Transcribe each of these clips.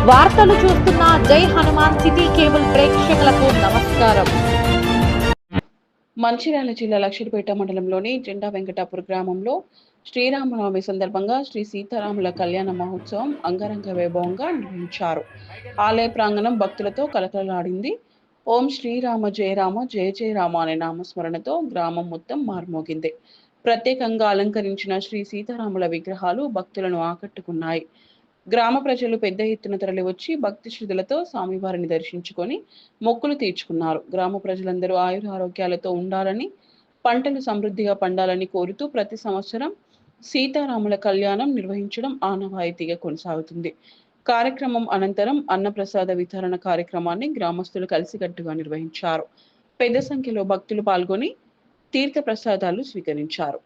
వార్తలు చూస్తున్న జై హనుమాన్ సిటీ కేబుల్ ప్రేక్షకులకు నమస్కారం. మంచిర్యాల జిల్లా లక్షడిపేట మండలంలోని జెండా వెంకటాపూర్ గ్రామంలో శ్రీరామనవమి సందర్భంగా శ్రీ సీతారాముల కళ్యాణ మహోత్సవం అంగరంగ వైభవంగా నిర్వహించారు. ఆలయ ప్రాంగణం భక్తులతో కలకలలాడింది. ఓం శ్రీరామ జయ రామ జయ జయ రామ అనే నామస్మరణతో గ్రామం మొత్తం మార్మోగింది. ప్రత్యేకంగా అలంకరించిన శ్రీ సీతారాముల విగ్రహాలు భక్తులను ఆకట్టుకున్నాయి. గ్రామ ప్రజలు పెద్ద ఎత్తున తరలివచ్చి భక్తి శ్రద్ధలతో స్వామివారిని దర్శించుకొని మొక్కులు తీర్చుకున్నారు. గ్రామ ప్రజలందరూ ఆయురారోగ్యాలతో ఉండాలని, పంటలు సమృద్ధిగా పండాలని కోరుతూ ప్రతి సంవత్సరం సీతారాముల కళ్యాణం నిర్వహించడం ఆనవాయితీగా కొనసాగుతుంది. కార్యక్రమం అనంతరం అన్నప్రసాద వితరణ కార్యక్రమాన్ని గ్రామస్తులు కలిసికట్టుగా నిర్వహించారు. పెద్ద సంఖ్యలో భక్తులు పాల్గొని తీర్థ ప్రసాదాలు స్వీకరించారు.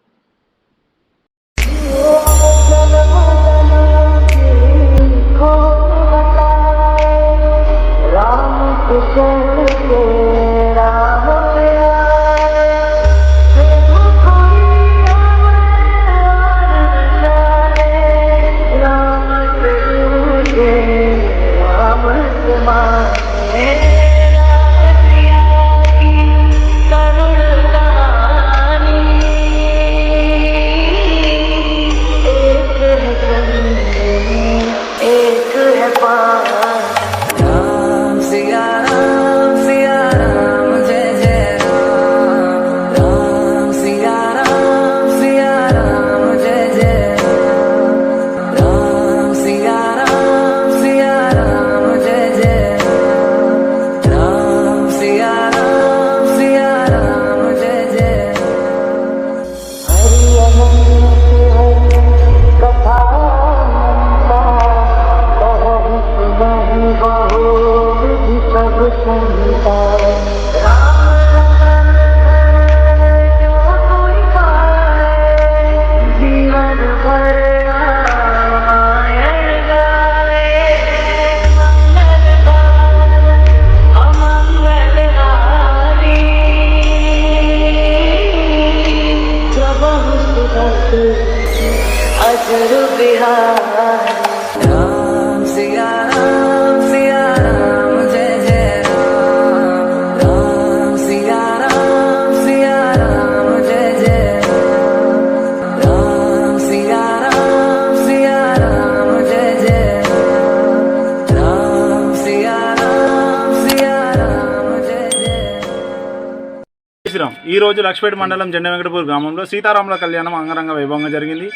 ఈ రోజు లక్షపేట మండలం జెండా వెంకటపూర్ గ్రామంలో సీతారాముల కళ్యాణం అంగరంగ వైభవంగా జరిగింది.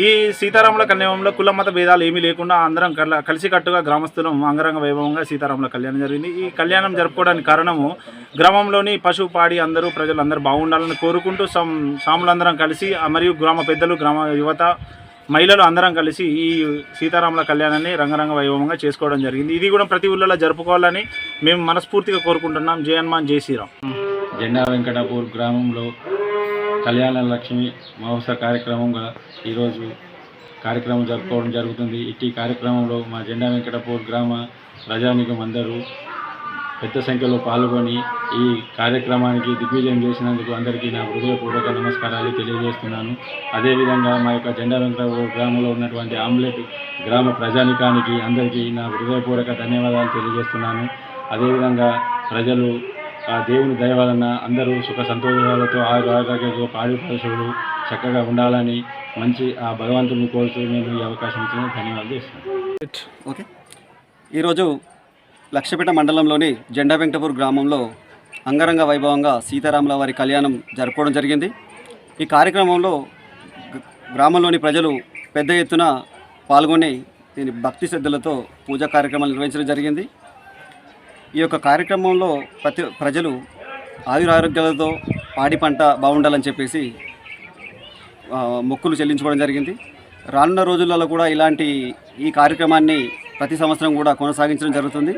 ఈ సీతారాముల కళ్యాణంలో కుల మత భేదాలు ఏమీ లేకుండా అందరం కలిసికట్టుగా గ్రామస్తులం అంగరంగ వైభవంగా సీతారాముల కళ్యాణం జరిగింది. ఈ కళ్యాణం జరుపుకోవడానికి కారణము గ్రామంలోని పశు పాడి ప్రజలందరూ బాగుండాలని కోరుకుంటూ సాములందరం కలిసి మరియు గ్రామ పెద్దలు, గ్రామ యువత, మహిళలు అందరం కలిసి ఈ సీతారాముల కళ్యాణాన్ని రంగరంగ వైభవంగా చేసుకోవడం జరిగింది. ఇది కూడా ప్రతి ఊళ్ళలో జరుపుకోవాలని మేము మనస్ఫూర్తిగా కోరుకుంటున్నాం. జై హనుమాన్ జై శ్రీరామ్. జెండా వెంకటాపూర్ గ్రామంలో కళ్యాణ లక్ష్మి మహోత్సవ కార్యక్రమంగా ఈరోజు కార్యక్రమం జరుపుకోవడం జరుగుతుంది. ఇట్టి కార్యక్రమంలో మా జెండా వెంకటాపూర్ గ్రామ ప్రజానీకం అందరూ పెద్ద సంఖ్యలో పాల్గొని ఈ కార్యక్రమానికి దిగ్విజయం చేసినందుకు అందరికీ నా హృదయపూర్వక నమస్కారాలు తెలియజేస్తున్నాను. అదేవిధంగా మా యొక్క జెండా వెంకటాపూర్ గ్రామంలో ఉన్నటువంటి ఆమ్లెట్ గ్రామ ప్రజానికానికి అందరికీ నా హృదయపూర్వక ధన్యవాదాలు తెలియజేస్తున్నాను. అదేవిధంగా ప్రజలు ఆ దేవుని దయ వలన అందరూ సుఖ సంతోషాలతో ఆరోగ్యంతో పాడి పశువులు చక్కగా ఉండాలని మంచి ఆ భగవంతుని కోరుతూ నేను ఈ అవకాశం ఇచ్చిన ధన్యవాదాలు చేస్తున్నాను. ఓకే, ఈరోజు లక్షపేట మండలంలోని జెండా వెంకటపూర్ గ్రామంలో అంగరంగ వైభవంగా సీతారాముల వారి కళ్యాణం జరుపుకోవడం జరిగింది. ఈ కార్యక్రమంలో గ్రామంలోని ప్రజలు పెద్ద ఎత్తున పాల్గొని దీని భక్తి శ్రద్ధలతో పూజా కార్యక్రమాలు నిర్వహించడం జరిగింది. ఈ యొక్క కార్యక్రమంలో ప్రజలు ఆయురారోగ్యాలతో పాడి పంట బాగుండాలని చెప్పేసి మొక్కులు చెల్లించుకోవడం జరిగింది. రానున్న రోజులలో కూడా ఈ కార్యక్రమాన్ని ప్రతి సంవత్సరం కూడా కొనసాగించడం జరుగుతుంది.